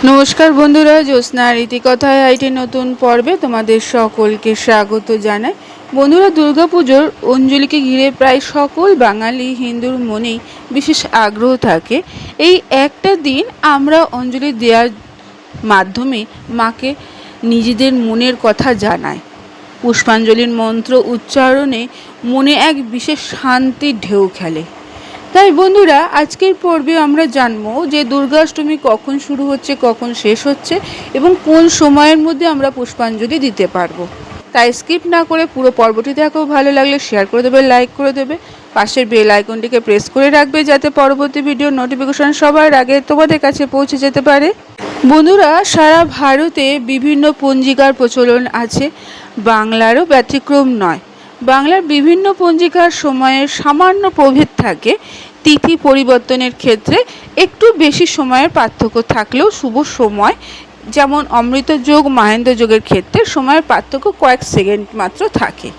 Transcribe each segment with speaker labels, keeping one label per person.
Speaker 1: নমস্কার বন্ধুরা, জ্যোৎস্নার রীতিকথায় আইটি নতুন পর্বে তোমাদের সকলকে স্বাগত জানাই। বন্ধুরা, দুর্গাপুজোর অঞ্জলিকে ঘিরে প্রায় সকল বাঙালি হিন্দুর মনেই বিশেষ আগ্রহ থাকে। এই একটা দিন আমরা অঞ্জলি দেওয়ার মাধ্যমে মাকে নিজেদের মনের কথা জানাই। পুষ্পাঞ্জলির মন্ত্র উচ্চারণে মনে এক বিশেষ শান্তির ঢেউ খেলে। তাই বন্ধুরা, আজকের পর্বে আমরা জানবো যে দুর্গাষ্টমী কখন শুরু হচ্ছে, কখন শেষ হচ্ছে এবং কোন সময়ের মধ্যে আমরা পুষ্পাঞ্জলি দিতে পারবো। তাই স্কিপ না করে পুরো পর্বটি দেখো। ভালো লাগলে শেয়ার করে দেবে, লাইক করে দেবে, পাশের বেল আইকনটিকে প্রেস করে রাখবে যাতে পরবর্তী ভিডিওর নোটিফিকেশন সবার আগে তোমাদের কাছে পৌঁছে যেতে পারে। বন্ধুরা, সারা ভারতে বিভিন্ন পঞ্জিকার প্রচলন আছে, বাংলারও ব্যতিক্রম নয়। বাংলার বিভিন্ন পঞ্জিকার সময়ের সামান্য প্রভেদ থাকে। তিথি পরিবর্তনের ক্ষেত্রে একটু বেশি সময়ের পার্থক্য থাকলেও শুভ সময়, যেমন অমৃত যোগ, মাহেন্দ্র যোগের ক্ষেত্রে সময়ের পার্থক্য কয়েক সেকেন্ড মাত্র থাকে।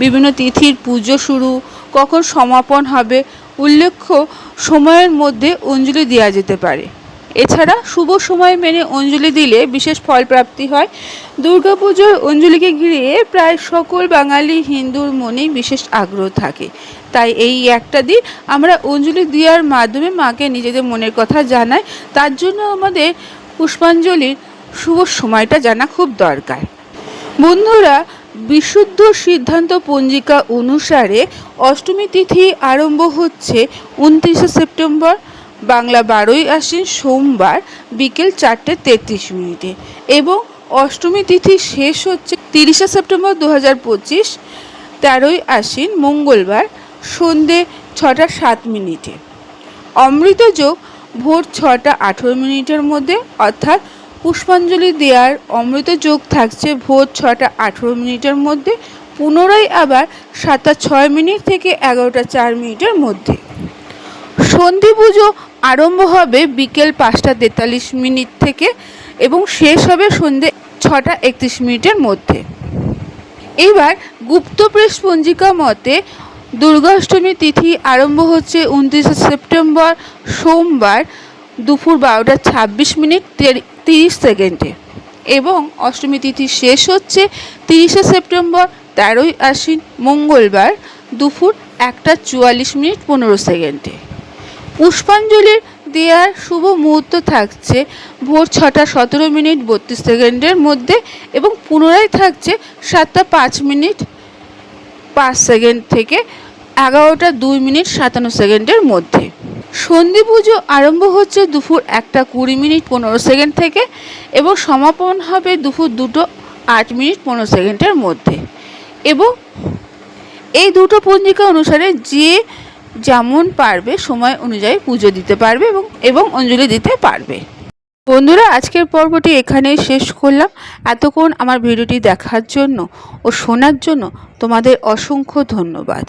Speaker 1: বিভিন্ন তিথির পুজো শুরু, কখন সমাপন হবে উল্লেখ্য সময়ের মধ্যে অঞ্জলি দেওয়া যেতে পারে। এছাড়া শুভ সময় মেনে অঞ্জলি দিলে বিশেষ ফল প্রাপ্তি হয়। দুর্গাপুজোর অঞ্জলিকে ঘিরে প্রায় সকল বাঙালি হিন্দুর মনেই বিশেষ আগ্রহ থাকে। তাই এই একটা দিন আমরা অঞ্জলি দেওয়ার মাধ্যমে মাকে নিজেদের মনের কথা জানাই। তার জন্য আমাদের পুষ্পাঞ্জলির শুভ সময়টা জানা খুব দরকার। বন্ধুরা, বিশুদ্ধ সিদ্ধান্ত পঞ্জিকা অনুসারে অষ্টমী তিথি আরম্ভ হচ্ছে 29শে সেপ্টেম্বর, বাংলা 12ই আশ্বিন সোমবার বিকেল 4:33 এবং অষ্টমী তিথি শেষ হচ্ছে 30শে সেপ্টেম্বর 2025, 13ই আশ্বিন মঙ্গলবার সন্ধে 6:07। অমৃত যোগ ভোর 6:18 মধ্যে, অর্থাৎ পুষ্পাঞ্জলি দেওয়ার অমৃত যোগ থাকছে ভোর 6:18 মধ্যে, পুনরায় আবার 7:06 থেকে 11:04 মধ্যে। সন্ধি পুজো আরম্ভ হবে বিকেল 5:43 থেকে এবং শেষ হবে সন্ধে 6:31 মধ্যে। এবার গুপ্তপ্রেস পঞ্জিকা মতে দুর্গাষ্টমী তিথি আরম্ভ হচ্ছে 29শে সেপ্টেম্বর সোমবার দুপুর 12:26:30 এবং অষ্টমী তিথি শেষ হচ্ছে 30শে সেপ্টেম্বর 13ই আশ্বিন মঙ্গলবার দুপুর 1:44:15। পুষ্পাঞ্জলির দেওয়ার শুভ মুহূর্ত থাকছে ভোর 6:17:32 মধ্যে এবং পুনরায় থাকছে 7:05:05 থেকে 11:02:57 মধ্যে। সন্ধি পুজো আরম্ভ হচ্ছে দুপুর 1:20:15 থেকে এবং সমাপন হবে দুপুর 2:08:15 মধ্যে। এবং এই দুটো পঞ্জিকা অনুসারে যে যেমন পারবে সময় অনুযায়ী পুজো দিতে পারবে এবং অঞ্জলি দিতে পারবে। বন্ধুরা, আজকের পর্বটি এখানেই শেষ করলাম। এতক্ষণ আমার ভিডিওটি দেখার জন্য ও শোনার জন্য তোমাদের অসংখ্য ধন্যবাদ।